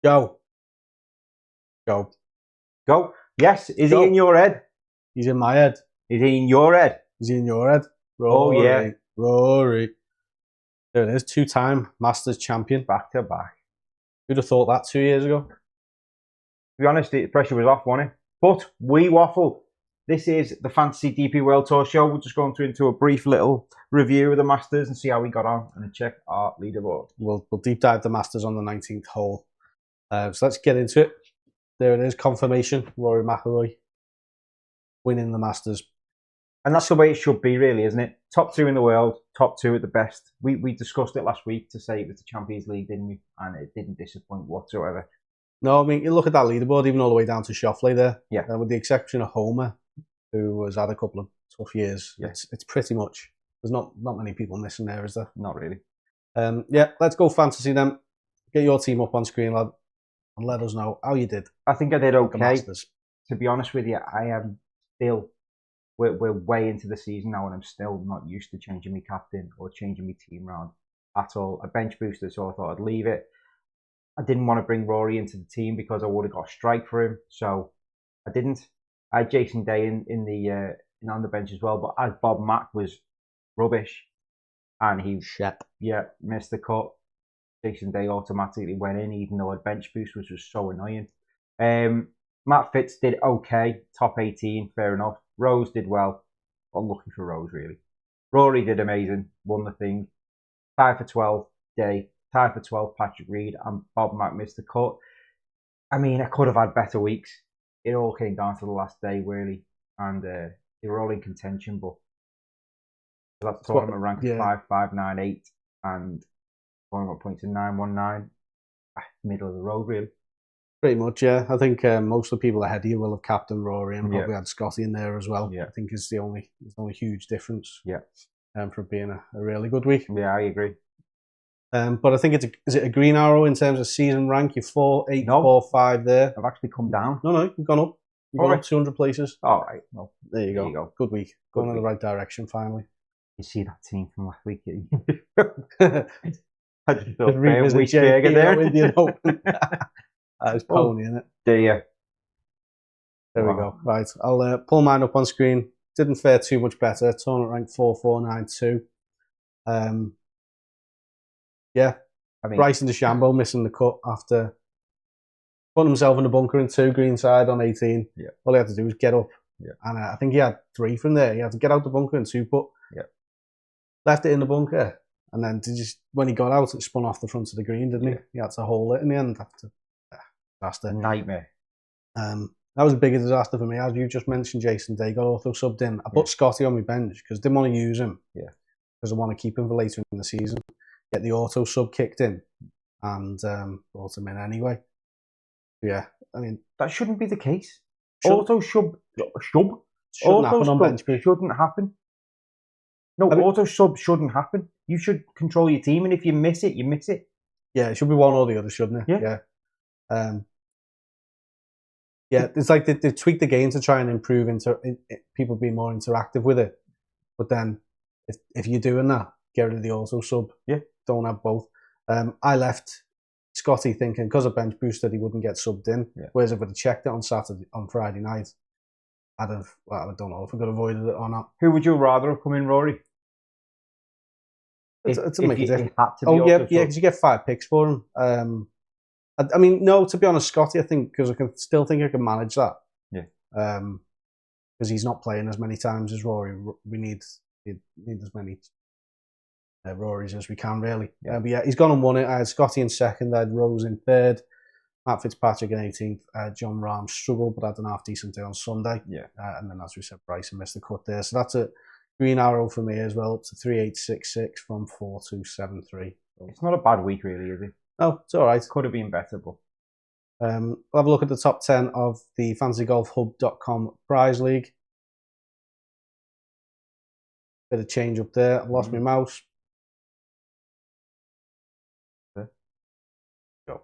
Go. Go. Go. Yes. Is Go. he in your head? He's in my head. Is he in your head? Is he in your head? Rory. Oh, yeah. Rory. There it is. 2-time Masters champion. Back to back. Who'd have thought that 2 years ago? To be honest, the pressure was off, wasn't it? But we waffle. This is the Fantasy DP World Tour show. We're just going into a brief little review of the Masters and see how we got on and check our leaderboard. We'll deep dive the Masters on the 19th hole. So let's get into it. There it is. Confirmation. Rory McIlroy winning the Masters. And that's the way it should be, really, isn't it? Top 2 in the world, top 2 at the best. We discussed it last week to say it was the Champions League, didn't we? And it didn't disappoint whatsoever. No, I mean, you look at that leaderboard, even all the way down to Scheffler there. Yeah. With the exception of Homer, who has had a couple of tough years. Yeah. It's pretty much, there's not many people missing there, is there? Not really. Yeah, let's go fantasy then. Get your team up on screen, lad, and let us know how you did. I think I did okay. Masters. To be honest with you, I am still, we're way into the season now, and I'm still not used to changing my captain or changing my team round at all. A bench booster, so I thought I'd leave it. I didn't want to bring Rory into the team because I would have got a strike for him, so I didn't. I had Jason Day on the bench as well, but as Bob Mack was rubbish, and he missed the cut. Jason Day automatically went in, even though a bench boost, which was so annoying. Matt Fitz did okay, top 18, fair enough. Rose did well. Unlucky for Rose, really. Rory did amazing, won the thing. Tied for 12, Day. Tied for 12, Patrick Reed, and Bob Mack missed the cut. I mean, I could have had better weeks. It all came down to the last day, really, and they were all in contention, but that tournament ranked 5,598 and tournament points in 919. Middle of the road, really. Pretty much, yeah. I think most of the people ahead of you will have captain Rory and probably had Scotty in there as well. Yeah. I think it's the only huge difference. Yeah. For being a really good week. Yeah, I agree. But I think is it a green arrow in terms of season rank? You're 4, 8, 4, 5 there. I've actually come down. No, you've gone up. You've gone up 200 places. All right. Well, there you go. Good week. Going in the right direction finally. You see that team from last week? I just thought revisit there. Indian Open. That was pony, isn't it? There we go. Right, I'll pull mine up on screen. Didn't fare too much better. Tournament rank 4,492. Yeah, I mean, Bryson DeChambeau missing the cut after putting himself in the bunker in 2, greenside on 18. Yeah. All he had to do was get up. Yeah. And I think he had 3 from there. He had to get out the bunker in 2 putt. Yeah. Left it in the bunker. And then when he got out, it spun off the front of the green, didn't he? He had to hole it in the end. Disaster. A nightmare. That was a bigger disaster for me. As you just mentioned, Jason Day got auto subbed in. I put Scotty on my bench because I didn't want to use him. Yeah. Because I want to keep him for later in the season. Get the auto sub kicked in and brought him in anyway. Yeah, I mean that shouldn't be the case. Auto sub shouldn't happen on bench boost. Shouldn't happen. No, auto sub shouldn't happen. You should control your team, and if you miss it, you miss it. Yeah, it should be one or the other, shouldn't it? Yeah. Yeah, it's like they tweak the game to try and improve people being more interactive with it. But then, if you're doing that, get rid of the auto sub. Yeah. Don't have both. I left Scotty thinking because of bench boost that he wouldn't get subbed in. Yeah. Whereas if I'd have checked it on Friday night, I don't know if I could have avoided it or not. Who would you rather have come in, Rory? It's a make a difference. Because you get 5 picks for him. I mean, no, to be honest, Scotty, I think, because I can still think I can manage that. Yeah. Because he's not playing as many times as Rory. We need as many Rorys as we can, really. Yeah. But yeah, he's gone and won it. I had Scotty in second. I had Rose in third. Matt Fitzpatrick in 18th. John Rahm struggled, but had an half-decent day on Sunday. Yeah. And then, as we said, Bryson missed the cut there. So that's a green arrow for me as well, up to 3,866 from 4,273. It's not a bad week, really, is it? No, it's all right. Could have been better, but... We'll have a look at the top 10 of the FantasyGolfHub.com prize league. Bit of change up there. I've lost my mouse. Go.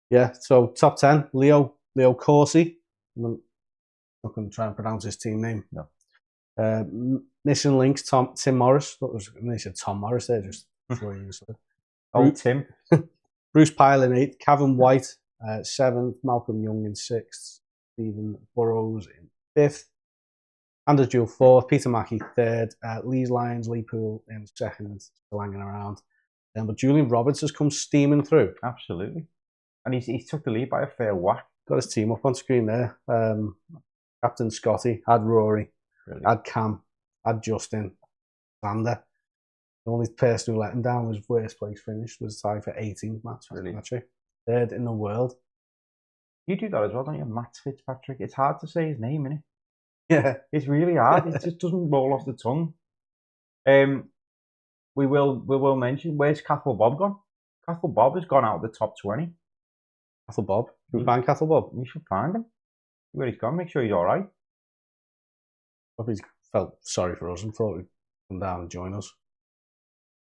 Yeah, so top 10. Leo Corsi. I'm not going to try and pronounce his team name. No. Missing links, Tim Morris. They said Tom Morris there, just before you said. Oh, Tim. Bruce Pyle in 8th, Kevin White 7th, Malcolm Young in 6th, Stephen Burrows in 5th, Anders Jewell 4th, Peter Mackey 3rd, Lees Lyons, Lee Poole in 2nd, still hanging around. But Julian Roberts has come steaming through. Absolutely. And he's took the lead by a fair whack. Got his team up on screen there. Captain Scotty, had Rory, Brilliant. had Cam, had Justin, Sander. The only person who let him down was worst place finish, was tied for 18th match. Brilliant. Actually. 3rd in the world. You do that as well, don't you? Matt Fitzpatrick. It's hard to say his name, isn't it? Yeah. It's really hard. It just doesn't roll off the tongue. We will mention, where's Cathal Bob gone? Cathal Bob has gone out of the top 20. Cathal Bob. Can we find Cathal Bob? We should find him. See where he's gone. Make sure he's all right. Probably felt sorry for us and thought he'd come down and join us.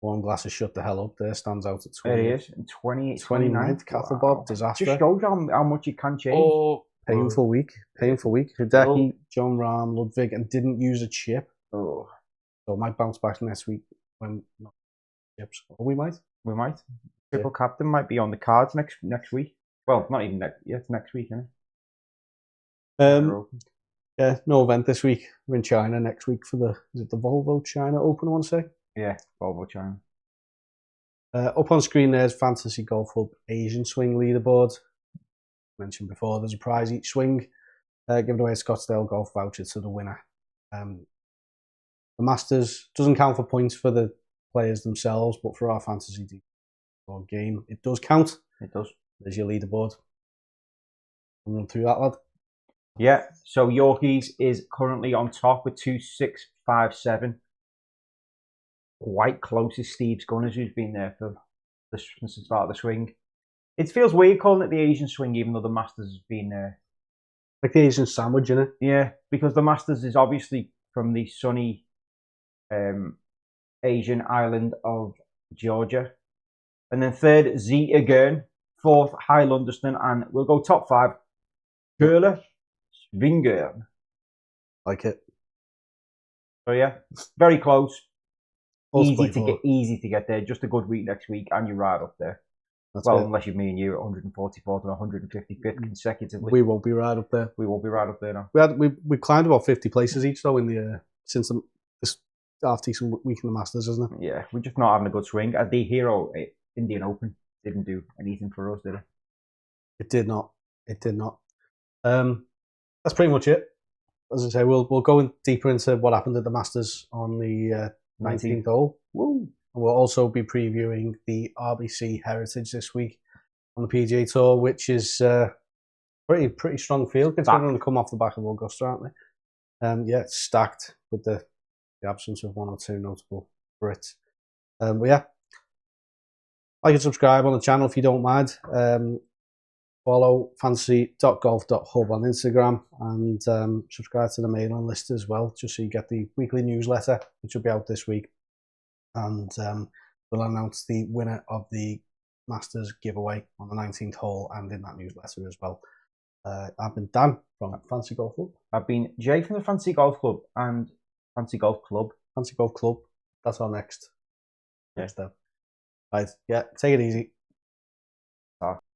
Warm Glasses shut the hell up there. Stands out at 20. There he is. 29th. Cathal Bob. Disaster. Just shows how much it can change. Oh, painful week. Painful week. Hideki, John Rahm, Ludwig, and didn't use a chip. Oh. So it might bounce back next week when not chips. Or we might. We might. Triple captain might be on the cards next week. Well, not even next. Yeah, it's next week, isn't it? Yeah, no event this week. We're in China next week for is it the Volvo China Open, I want to say? Yeah, Volvo China. Up on screen there's Fantasy Golf Club Asian Swing leaderboard. Mentioned before, there's a prize each swing. Giving away a Scottsdale golf voucher to the winner. The Masters doesn't count for points for the players themselves, but for our fantasy game, it does count. It does. There's your leaderboard. I'll run through that, lad. Yeah, so Yorkies is currently on top with 2,657. Quite close to Steve's Gunners, who's been there since the start of the swing. It feels weird calling it the Asian swing, even though the Masters has been there. Like the Asian sandwich, isn't it? Yeah, because the Masters is obviously from the sunny Asian island of Georgia. And then 3rd, Z again. 4th, High Lundeston. And we'll go top 5. Curler, Swingern. Like it. So yeah, very close. Also Easy to get there. Just a good week next week, and you're right up there. That's well, it. Unless you're me and you at 144th and 155th consecutively. We won't be right up there. We won't be right up there now. We climbed about 50 places each though in the since this half-decent week in the Masters, isn't it? Yeah, we're just not having a good swing. The Hero Indian Open didn't do anything for us, did it? It did not. It did not. That's pretty much it. As I say, we'll go deeper into what happened at the Masters on the 19th hole. Woo! And we'll also be previewing the RBC Heritage this week on the PGA Tour, which is pretty strong field considering they come off the back of Augusta, aren't they? Yeah, it's stacked with the absence of one or two notable Brits. But yeah, like and subscribe on the channel if you don't mind. Follow fantasy.golf.hub on Instagram and subscribe to the mailing list as well, just so you get the weekly newsletter, which will be out this week. And we'll announce the winner of the Masters giveaway on the 19th hole and in that newsletter as well. I've been Dan from Fantasy Golf Club. I've been Jay from the Fantasy Golf Club and Fantasy Golf Club. Fantasy Golf Club. That's our next step. Right, yeah, take it easy.